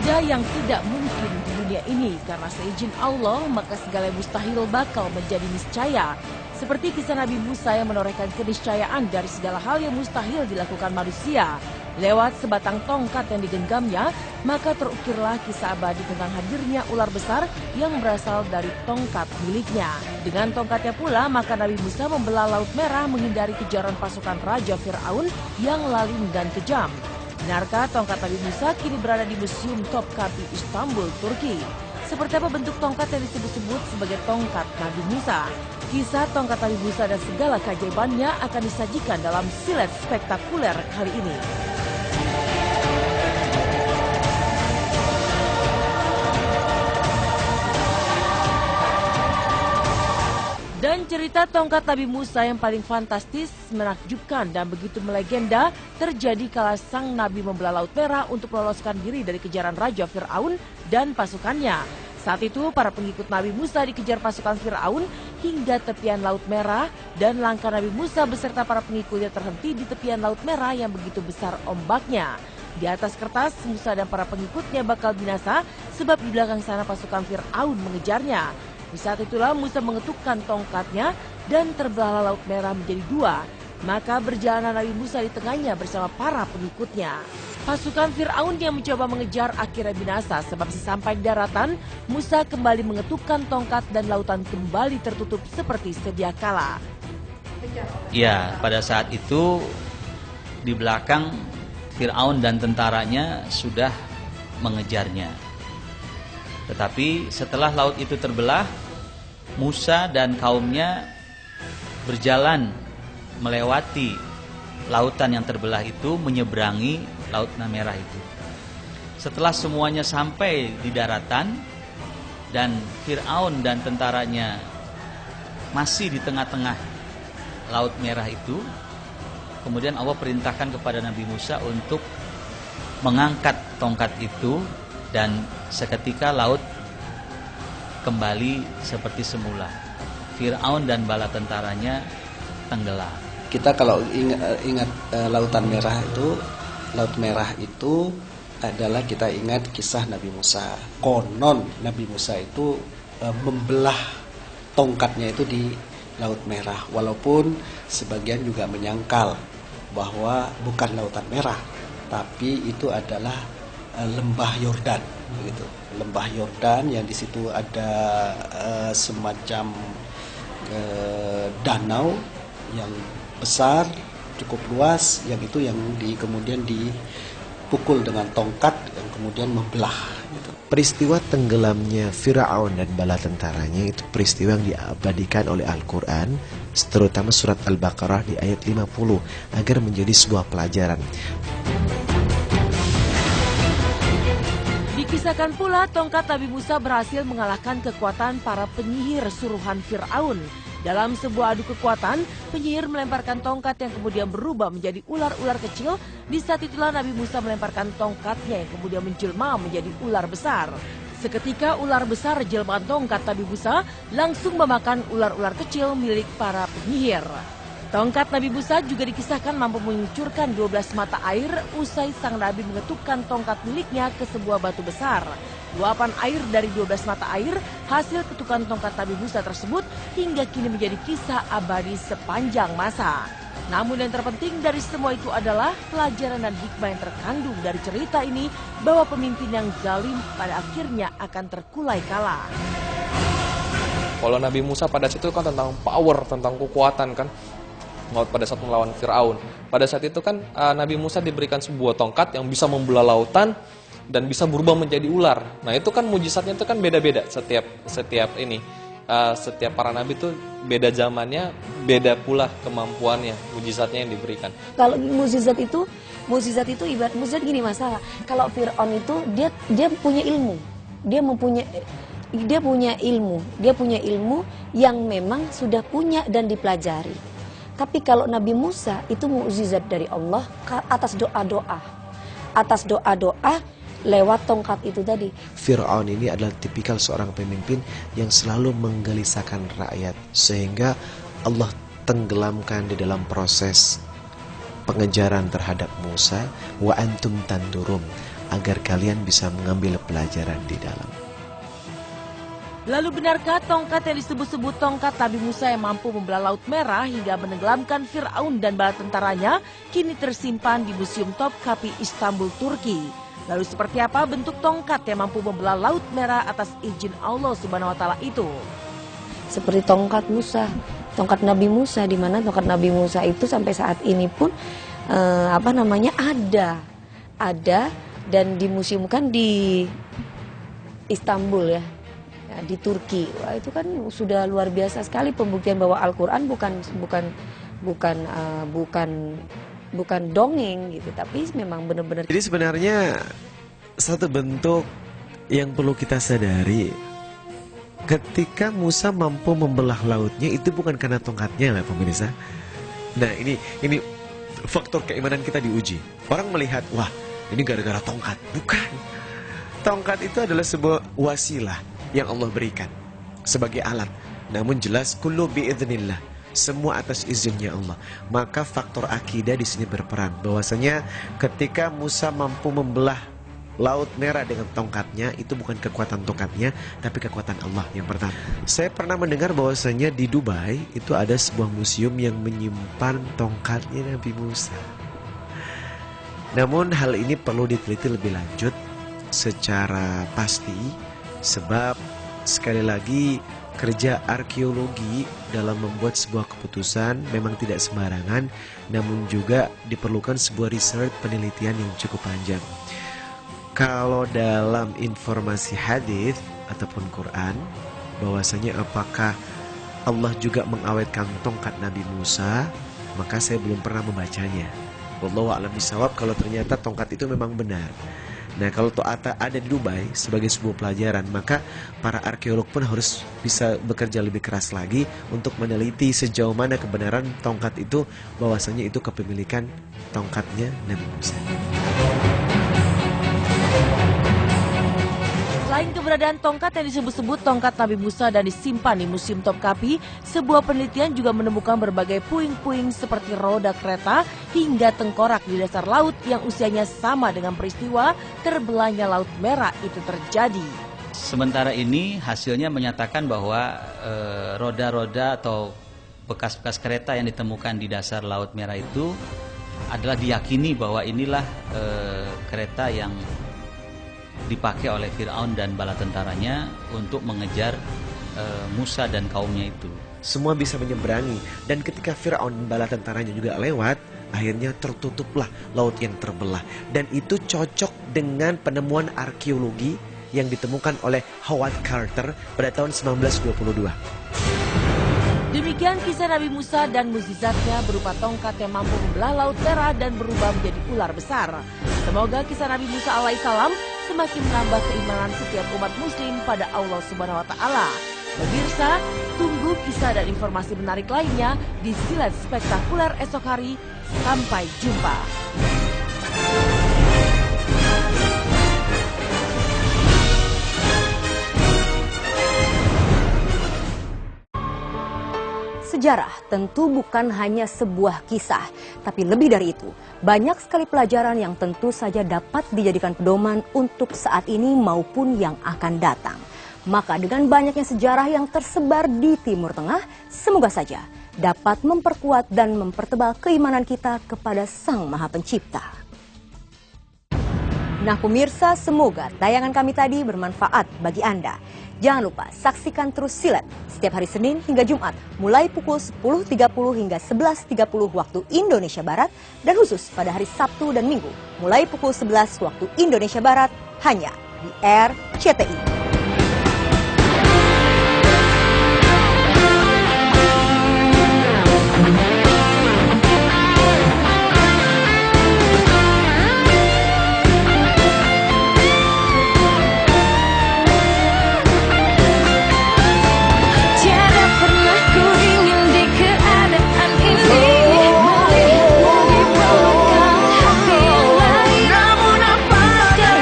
Tiada yang tidak mungkin di dunia ini, karena seizin Allah maka segala yang mustahil bakal menjadi niscaya. Seperti kisah Nabi Musa yang menorehkan keniscayaan dari segala hal yang mustahil dilakukan manusia. Lewat sebatang tongkat yang digenggamnya, maka terukirlah kisah abadi tentang hadirnya ular besar yang berasal dari tongkat miliknya. Dengan tongkatnya pula, maka Nabi Musa membelah Laut Merah menghindari kejaran pasukan Raja Fir'aun yang lalim dan kejam. Benarkah tongkat Nabi Musa kini berada di Museum Topkapi, Istanbul, Turki? Seperti apa bentuk tongkat yang disebut-sebut sebagai tongkat Nabi Musa? Kisah tongkat Nabi Musa dan segala keajaibannya akan disajikan dalam silet spektakuler kali ini. Dan cerita tongkat Nabi Musa yang paling fantastis, menakjubkan dan begitu melegenda terjadi kala sang Nabi membelah Laut Merah untuk meloloskan diri dari kejaran Raja Fir'aun dan pasukannya. Saat itu para pengikut Nabi Musa dikejar pasukan Fir'aun hingga tepian Laut Merah dan langkah Nabi Musa beserta para pengikutnya terhenti di tepian Laut Merah yang begitu besar ombaknya. Di atas kertas, Musa dan para pengikutnya bakal binasa sebab di belakang sana pasukan Fir'aun mengejarnya. Di saat itulah Musa mengetukkan tongkatnya dan terbelahlah Laut Merah menjadi dua. Maka berjalan Nabi Musa di tengahnya bersama para pengikutnya. Pasukan Fir'aun yang mencoba mengejar akhirnya binasa sebab sesampai di daratan, Musa kembali mengetukkan tongkat dan lautan kembali tertutup seperti sedia kala. Ya, pada saat itu di belakang Fir'aun dan tentaranya sudah mengejarnya. Tetapi setelah laut itu terbelah, Musa dan kaumnya berjalan melewati lautan yang terbelah itu, menyeberangi Laut Merah itu. Setelah semuanya sampai di daratan dan Fir'aun dan tentaranya masih di tengah-tengah Laut Merah itu, kemudian Allah perintahkan kepada Nabi Musa untuk mengangkat tongkat itu dan seketika laut kembali seperti semula. Fir'aun dan bala tentaranya tenggelam. Kita kalau ingat Lautan Merah itu, Laut Merah itu adalah kita ingat kisah Nabi Musa. Konon Nabi Musa itu membelah tongkatnya itu di Laut Merah, walaupun sebagian juga menyangkal bahwa bukan Lautan Merah, tapi itu adalah lembah Yordan, begitu. Lembah Yordan yang di situ ada semacam danau yang besar, cukup luas, yang itu yang kemudian dipukul dengan tongkat yang kemudian membelah. Gitu. Peristiwa tenggelamnya Fir'aun dan bala tentaranya itu peristiwa yang diabadikan oleh Al-Quran, terutama surat Al-Baqarah di ayat 50, agar menjadi sebuah pelajaran. Dikisahkan pula tongkat Nabi Musa berhasil mengalahkan kekuatan para penyihir suruhan Fir'aun. Dalam sebuah adu kekuatan, penyihir melemparkan tongkat yang kemudian berubah menjadi ular-ular kecil. Di saat itulah Nabi Musa melemparkan tongkatnya yang kemudian menjelma menjadi ular besar. Seketika ular besar jelmaan tongkat Nabi Musa langsung memakan ular-ular kecil milik para penyihir. Tongkat Nabi Musa juga dikisahkan mampu mengucurkan 12 mata air usai sang Nabi mengetukkan tongkat miliknya ke sebuah batu besar. Luapan air dari 12 mata air hasil ketukan tongkat Nabi Musa tersebut hingga kini menjadi kisah abadi sepanjang masa. Namun yang terpenting dari semua itu adalah pelajaran dan hikmah yang terkandung dari cerita ini, bahwa pemimpin yang zalim pada akhirnya akan terkulai kalah. Kalau Nabi Musa pada situ kan tentang power, tentang kekuatan kan. Pada saat melawan Fir'aun. Pada saat itu kan Nabi Musa diberikan sebuah tongkat yang bisa membelah lautan dan bisa berubah menjadi ular. Nah itu kan mujizatnya itu kan beda-beda setiap para nabi itu beda zamannya, beda pula kemampuannya, mujizatnya yang diberikan. Kalau mujizat itu ibarat mujizat gini masalah. Kalau Fir'aun itu dia punya ilmu, dia punya ilmu yang memang sudah punya dan dipelajari. Tapi kalau Nabi Musa itu mukjizat dari Allah atas doa-doa lewat tongkat itu tadi. Fir'aun ini adalah tipikal seorang pemimpin yang selalu menggelisahkan rakyat, sehingga Allah tenggelamkan di dalam proses pengejaran terhadap Musa. Wa antum tandurum, agar kalian bisa mengambil pelajaran di dalam. Lalu benarkah tongkat yang disebut-sebut tongkat Nabi Musa yang mampu membelah Laut Merah hingga menenggelamkan Fir'aun dan bala tentaranya kini tersimpan di Museum Topkapi Istanbul, Turki? Lalu seperti apa bentuk tongkat yang mampu membelah Laut Merah atas izin Allah Subhanahu wa Ta'ala itu? Seperti tongkat Musa, tongkat Nabi Musa, di mana tongkat Nabi Musa itu sampai saat ini pun ada dan dimuseumkan di Istanbul ya, di Turki. Wah, itu kan sudah luar biasa sekali pembuktian bahwa Al-Quran bukan dongeng gitu, tapi memang benar-benar. Jadi sebenarnya satu bentuk yang perlu kita sadari, ketika Musa mampu membelah lautnya itu bukan karena tongkatnya lah pemirsa. Nah ini faktor keimanan kita diuji. Orang melihat, wah ini gara-gara tongkat. Bukan. Tongkat itu adalah sebuah wasilah yang Allah berikan sebagai alat. Namun jelas kullu biidznillah, semua atas izinnya Allah. Maka faktor akidah di sini berperan, bahwasanya ketika Musa mampu membelah Laut Merah dengan tongkatnya, itu bukan kekuatan tongkatnya, tapi kekuatan Allah yang pertama. Saya pernah mendengar bahwasanya di Dubai itu ada sebuah museum yang menyimpan tongkatnya Nabi Musa. Namun hal ini perlu diteliti lebih lanjut secara pasti, sebab sekali lagi kerja arkeologi dalam membuat sebuah keputusan memang tidak sembarangan, namun juga diperlukan sebuah research, penelitian yang cukup panjang. Kalau dalam informasi hadis ataupun Quran, bahwasanya apakah Allah juga mengawetkan tongkat Nabi Musa, maka saya belum pernah membacanya. Wallahu a'lam bishawab kalau ternyata tongkat itu memang benar. Nah, kalau ada di Dubai sebagai sebuah pelajaran, maka para arkeolog pun harus bisa bekerja lebih keras lagi untuk meneliti sejauh mana kebenaran tongkat itu, bahwasanya itu kepemilikan tongkatnya Nabi Musa. Selain keberadaan tongkat yang disebut-sebut tongkat Nabi Musa dan disimpan di Museum Topkapi, sebuah penelitian juga menemukan berbagai puing-puing seperti roda kereta hingga tengkorak di dasar laut yang usianya sama dengan peristiwa terbelahnya Laut Merah itu terjadi. Sementara ini hasilnya menyatakan bahwa roda-roda atau bekas-bekas kereta yang ditemukan di dasar Laut Merah itu adalah diyakini bahwa inilah kereta yang dipakai oleh Fir'aun dan bala tentaranya untuk mengejar Musa dan kaumnya itu. Semua bisa menyeberangi, dan ketika Fir'aun dan bala tentaranya juga lewat, akhirnya tertutuplah laut yang terbelah. Dan itu cocok dengan penemuan arkeologi yang ditemukan oleh Howard Carter pada tahun 1922. Demikian kisah Nabi Musa dan mukjizatnya berupa tongkat yang mampu membelah Laut Merah dan berubah menjadi ular besar. Semoga kisah Nabi Musa alaihissalam semakin menambah keimanan setiap umat muslim pada Allah Subhanahu wa Ta'ala. Pemirsa, tunggu kisah dan informasi menarik lainnya di Silet Spektakuler esok hari. Sampai jumpa. Sejarah tentu bukan hanya sebuah kisah, tapi lebih dari itu, banyak sekali pelajaran yang tentu saja dapat dijadikan pedoman untuk saat ini maupun yang akan datang. Maka dengan banyaknya sejarah yang tersebar di Timur Tengah, semoga saja dapat memperkuat dan mempertebal keimanan kita kepada Sang Maha Pencipta. Nah pemirsa, semoga tayangan kami tadi bermanfaat bagi Anda. Jangan lupa saksikan terus Silet setiap hari Senin hingga Jumat mulai pukul 10.30 hingga 11.30 waktu Indonesia Barat, dan khusus pada hari Sabtu dan Minggu mulai pukul 11 waktu Indonesia Barat hanya di RCTI. Namun apakah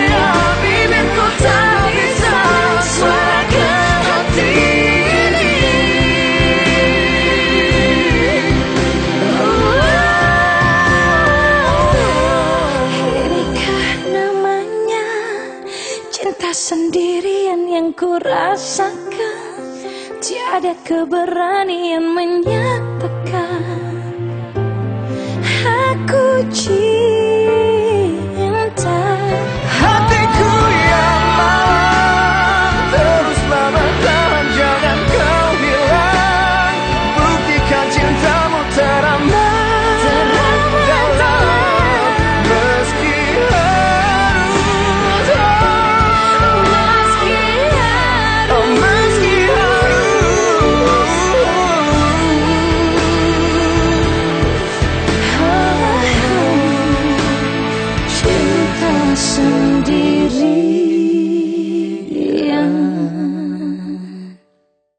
bibirku tak bisa Kesendirian yang ku rasakan, tiada keberanian menyatakan